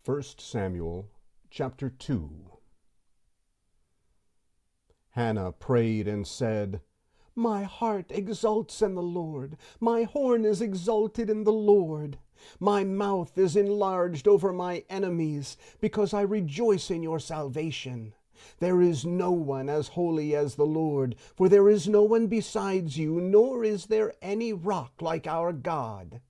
1 Samuel chapter 2. Hannah prayed and said, "My heart exults in the Lord. My horn is exalted in the Lord. My mouth is enlarged over my enemies, because I rejoice in your salvation. There is no one as holy as the Lord, for there is no one besides you, nor is there any rock like our God.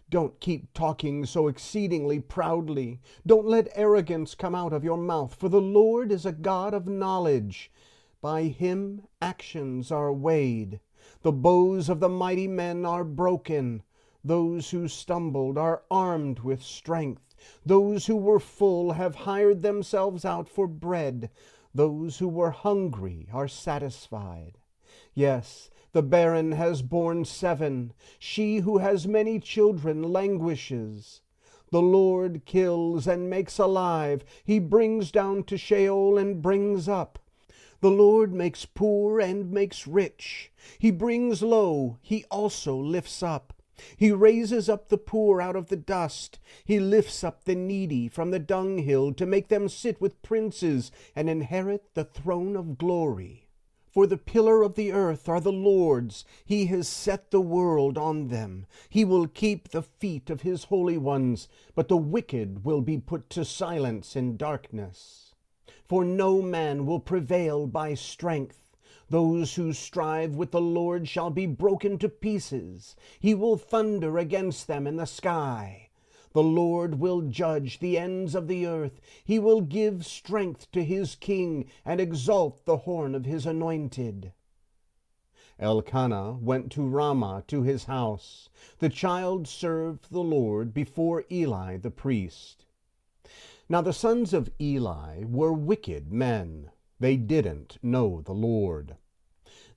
Don't keep talking so exceedingly proudly. Don't let arrogance come out of your mouth, for the Lord is a God of knowledge. By him actions are weighed. The bows of the mighty men are broken. Those who stumbled are armed with strength. Those who were full have hired themselves out for bread. Those who were hungry are satisfied. Yes, the barren has borne 7. She who has many children languishes. The Lord kills and makes alive. He brings down to Sheol and brings up. The Lord makes poor and makes rich. He brings low, he also lifts up. He raises up the poor out of the dust. He lifts up the needy from the dunghill to make them sit with princes and inherit the throne of glory. For the pillar of the earth are the Lord's. He has set the world on them. He will keep the feet of his holy ones, but the wicked will be put to silence in darkness. For no man will prevail by strength. Those who strive with the Lord shall be broken to pieces. He will thunder against them in the sky. The Lord will judge the ends of the earth. He will give strength to his king and exalt the horn of his anointed. Elkanah went to Ramah to his house. The child served the Lord before Eli the priest. Now the sons of Eli were wicked men. They didn't know the Lord.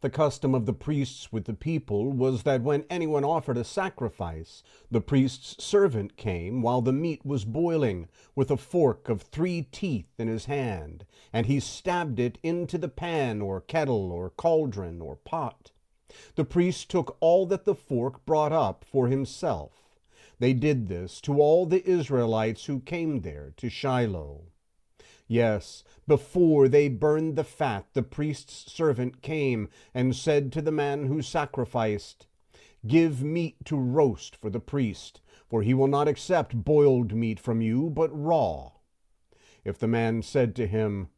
The custom of the priests with the people was that when anyone offered a sacrifice, the priest's servant came while the meat was boiling, with a fork of 3 teeth in his hand, and he stabbed it into the pan or kettle or cauldron or pot. The priest took all that the fork brought up for himself. They did this to all the Israelites who came there to Shiloh. Yes, before they burned the fat, the priest's servant came and said to the man who sacrificed, "Give meat to roast for the priest, for he will not accept boiled meat from you, but raw." If the man said to him,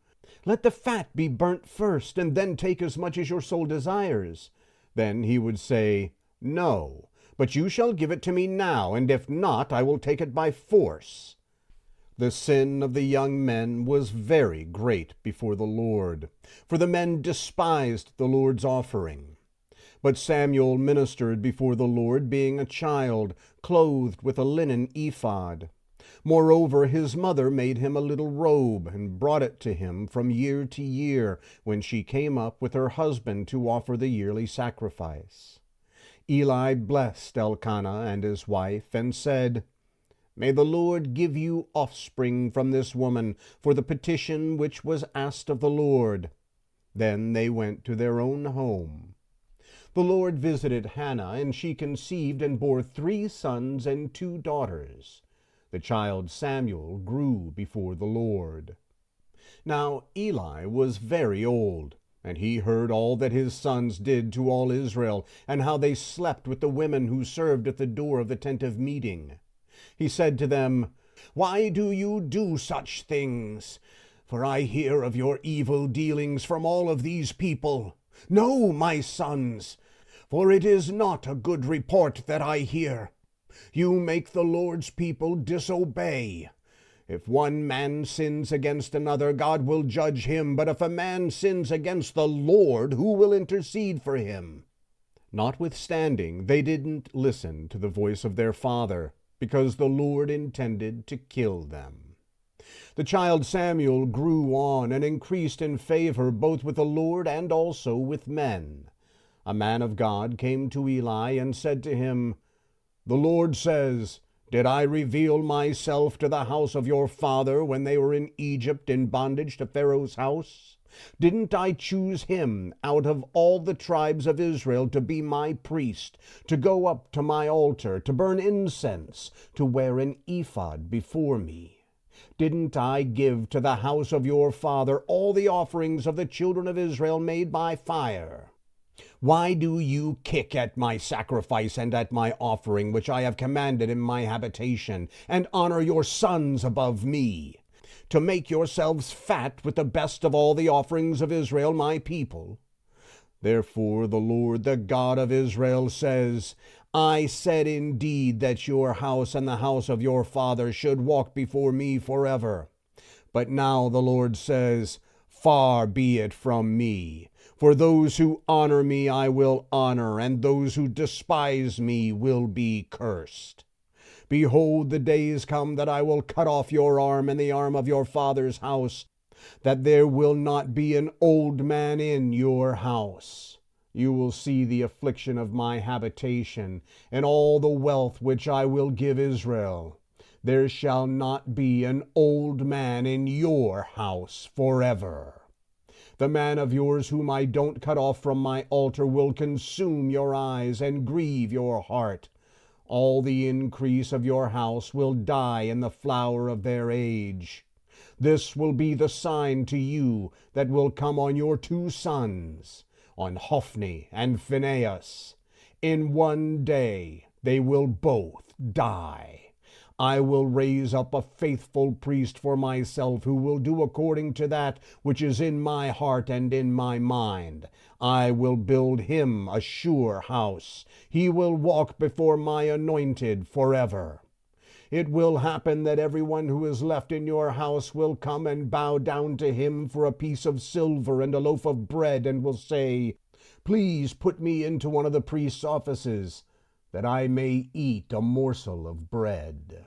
"Let the fat be burnt first, and then take as much as your soul desires," then he would say, "No, but you shall give it to me now, and if not, I will take it by force." The sin of the young men was very great before the Lord, for the men despised the Lord's offering. But Samuel ministered before the Lord, being a child, clothed with a linen ephod. Moreover, his mother made him a little robe, and brought it to him from year to year, when she came up with her husband to offer the yearly sacrifice. Eli blessed Elkanah and his wife, and said, "May the Lord give you offspring from this woman for the petition which was asked of the Lord." Then they went to their own home. The Lord visited Hannah, and she conceived and bore 3 sons and 2 daughters. The child Samuel grew before the Lord. Now Eli was very old, and he heard all that his sons did to all Israel, and how they slept with the women who served at the door of the tent of meeting. He said to them, "Why do you do such things? For I hear of your evil dealings from all of these people. No, my sons, for it is not a good report that I hear. You make the Lord's people disobey. If one man sins against another, God will judge him. But if a man sins against the Lord, who will intercede for him?" Notwithstanding, they didn't listen to the voice of their father, because the Lord intended to kill them. The child Samuel grew on and increased in favor both with the Lord and also with men. A man of God came to Eli and said to him, "The Lord says, did I reveal myself to the house of your father when they were in Egypt in bondage to Pharaoh's house? Didn't I choose him out of all the tribes of Israel to be my priest, to go up to my altar, to burn incense, to wear an ephod before me? Didn't I give to the house of your father all the offerings of the children of Israel made by fire? Why do you kick at my sacrifice and at my offering, which I have commanded in my habitation, and honor your sons above me, to make yourselves fat with the best of all the offerings of Israel my people? Therefore the Lord, the God of Israel, says, I said indeed that your house and the house of your father should walk before me forever. But now the Lord says, far be it from me. For those who honor me I will honor, and those who despise me will be cursed. Behold, the days come that I will cut off your arm and the arm of your father's house, that there will not be an old man in your house. You will see the affliction of my habitation, and all the wealth which I will give Israel. There shall not be an old man in your house forever. The man of yours whom I don't cut off from my altar will consume your eyes and grieve your heart. All the increase of your house will die in the flower of their age. This will be the sign to you that will come on your two sons, on Hophni and Phinehas. In one day they will both die. I will raise up a faithful priest for myself, who will do according to that which is in my heart and in my mind. I will build him a sure house. He will walk before my anointed forever. It will happen that everyone who is left in your house will come and bow down to him for a piece of silver and a loaf of bread, and will say, Please put me into one of the priest's offices, that I may eat a morsel of bread.